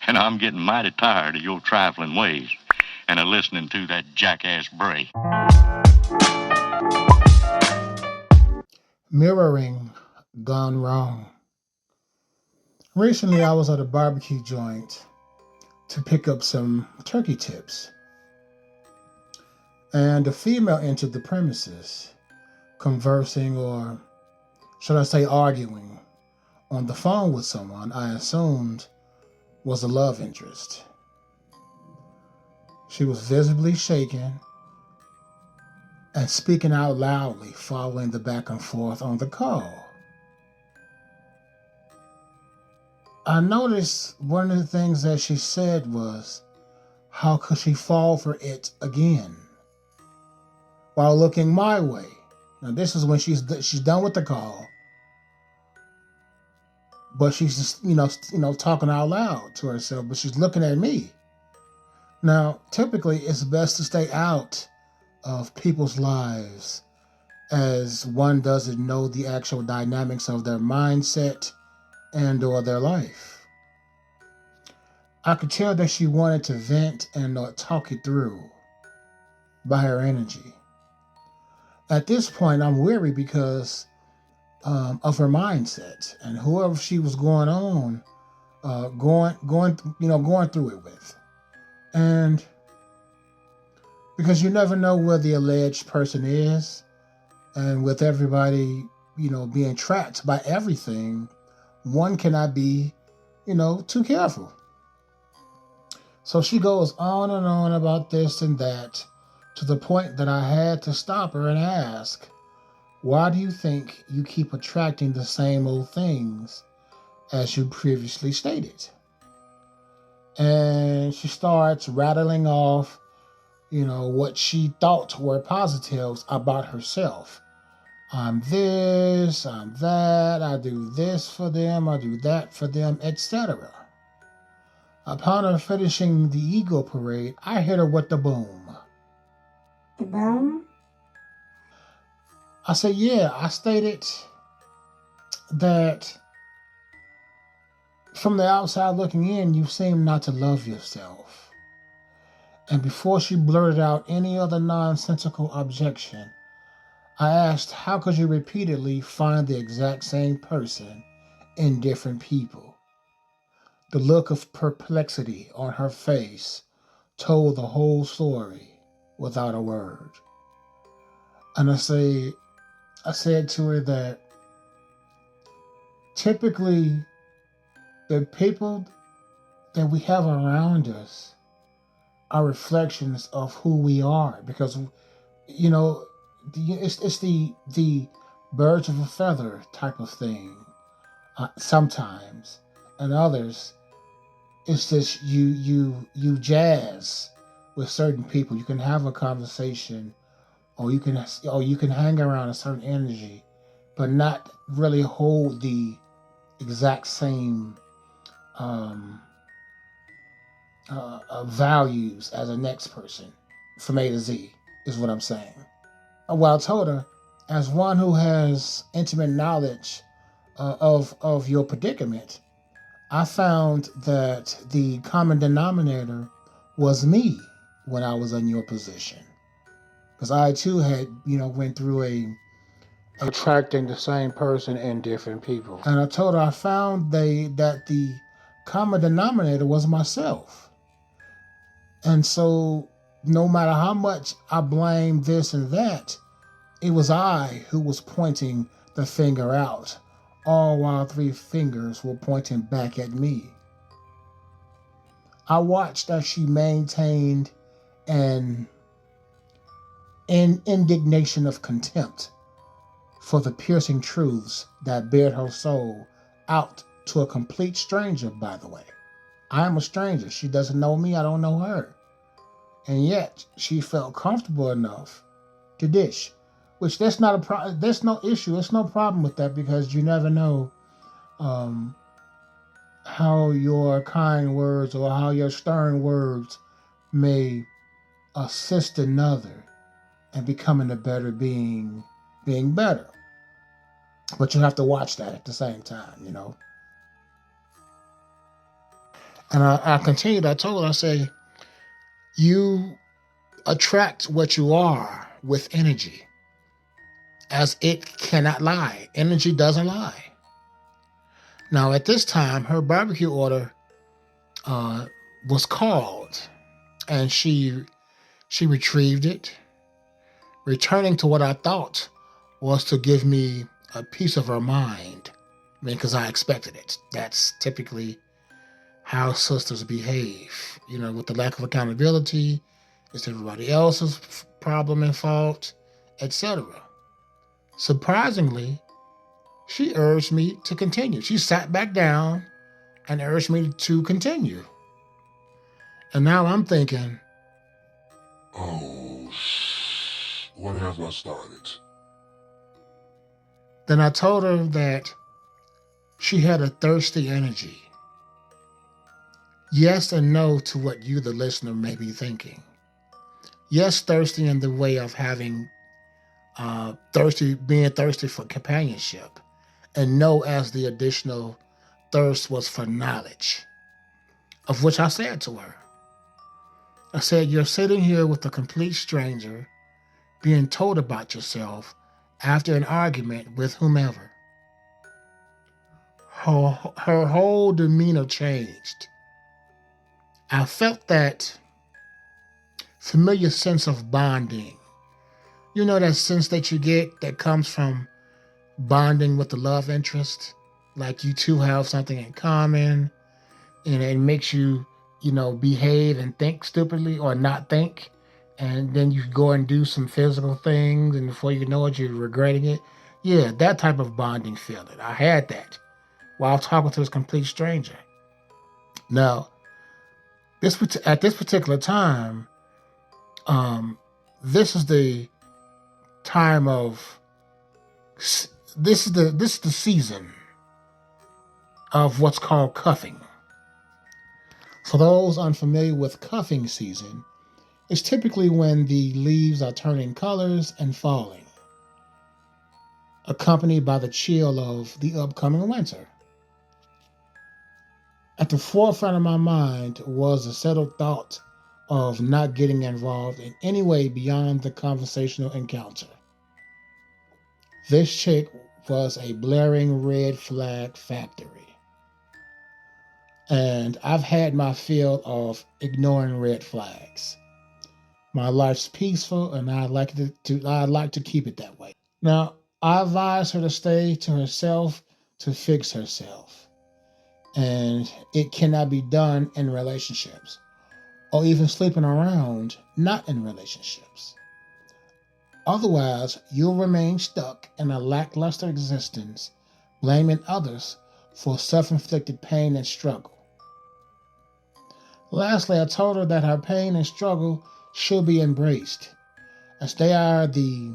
and I'm getting mighty tired of your trifling ways and of listening to that jackass Bray. Mirroring gone wrong. Recently, I was at a barbecue joint to pick up some turkey tips, and a female entered the premises, conversing, or should I say arguing, on the phone with someone I assumed was a love interest. She was visibly shaken and speaking out loudly following the back and forth on the call. I noticed one of the things that she said was, how could she fall for it again? While looking my way. Now this is when she's done with the call, but she's just talking out loud to herself, but she's looking at me. Now typically it's best to stay out of people's lives, as one doesn't know the actual dynamics of their mindset and or their life. I could tell that she wanted to vent and talk it through by her energy. At this point, I'm weary because of her mindset and whoever she was going through it with, and because you never know where the alleged person is, and with everybody being trapped by everything, one cannot be too careful. So she goes on and on about this and that, to the point that I had to stop her and ask, why do you think you keep attracting the same old things as you previously stated? And she starts rattling off, what she thought were positives about herself. I'm this, I'm that, I do this for them, I do that for them, etc. Upon her finishing the ego parade, I hit her with the boom. The boom? I said, yeah, I stated that from the outside looking in, you seem not to love yourself. And before she blurted out any other nonsensical objection, I asked, how could you repeatedly find the exact same person in different people? The look of perplexity on her face told the whole story without a word. And I said to her that typically the people that we have around us are reflections of who we are, because it's the birds of a feather type of thing sometimes, and others it's just you jazz with certain people. You can have a conversation, or you can hang around a certain energy, but not really hold the exact same values as the next person from A to Z, is what I'm saying. Well, I told her, as one who has intimate knowledge of your predicament, I found that the common denominator was me when I was in your position, because I too had went through attracting the same person in different people. And I told her I found that the common denominator was myself. And so no matter how much I blamed this and that, it was I who was pointing the finger out, all while three fingers were pointing back at me. I watched as she maintained an indignation of contempt for the piercing truths that bared her soul out to a complete stranger, by the way. I am a stranger. She doesn't know me. I don't know her. And yet she felt comfortable enough to dish, which there's no issue. There's no problem with that, because you never know how your kind words or how your stern words may assist another in becoming a better being better. But you have to watch that at the same time, And I continued. I told her, I say, you attract what you are with energy, as it cannot lie. Energy doesn't lie. Now, at this time, her barbecue order was called, and she retrieved it, returning to what I thought was to give me a piece of her mind. I mean, because I expected it. That's typically how sisters behave. You know, with the lack of accountability, it's everybody else's problem and fault, etc. Surprisingly, she urged me to continue. She sat back down and urged me to continue. And now I'm thinking, oh, what have I started? Then I told her that she had a thirsty energy. Yes and no to what you, the listener, may be thinking. Yes, thirsty in the way of having being thirsty for companionship, and no as the additional thirst was for knowledge, of which I said to her. I said, you're sitting here with a complete stranger being told about yourself after an argument with whomever. Her whole demeanor changed. I felt that familiar sense of bonding. You know, that sense that you get that comes from bonding with the love interest, like you two have something in common, and it makes you, behave and think stupidly or not think, and then you go and do some physical things, and before you know it, you're regretting it. Yeah, that type of bonding feeling. I had that while talking to this complete stranger. Now, at this particular time, this is the time of this is the season of what's called cuffing. For those unfamiliar with cuffing season, it's typically when the leaves are turning colors and falling, accompanied by the chill of the upcoming winter. At the forefront of my mind was the settled thought of not getting involved in any way beyond the conversational encounter. This chick was a blaring red flag factory. And I've had my fill of ignoring red flags. My life's peaceful, and I'd like to keep it that way. Now, I advise her to stay to herself to fix herself. And it cannot be done in relationships, or even sleeping around, not in relationships. Otherwise, you'll remain stuck in a lackluster existence, blaming others for self-inflicted pain and struggle. Lastly, I told her that her pain and struggle should be embraced, as they are the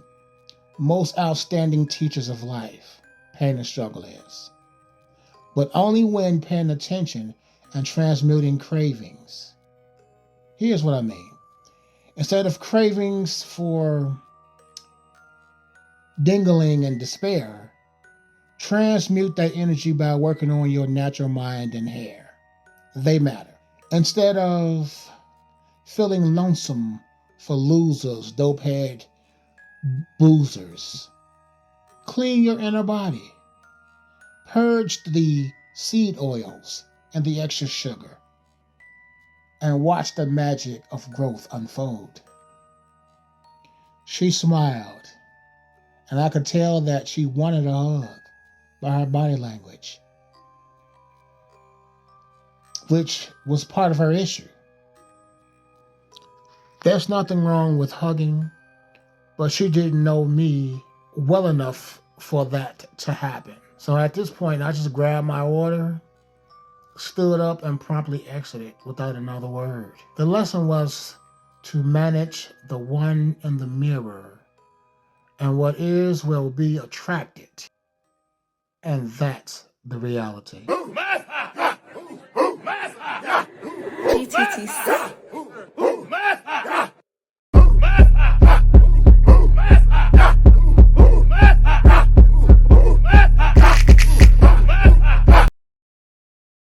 most outstanding teachers of life. Pain and struggle is. But only when paying attention and transmuting cravings. Here's what I mean. Instead of cravings for dingling and despair, transmute that energy by working on your natural mind and hair. They matter. Instead of feeling lonesome for losers, dopehead boozers, clean your inner body. Purge the seed oils and the extra sugar, and watch the magic of growth unfold. She smiled, and I could tell that she wanted a hug by her body language, which was part of her issue. There's nothing wrong with hugging, but she didn't know me well enough for that to happen. So at this point, I just grabbed my order, stood up, and promptly exited without another word. The lesson was to manage the one in the mirror, and what is will be attracted. And that's the reality. BTT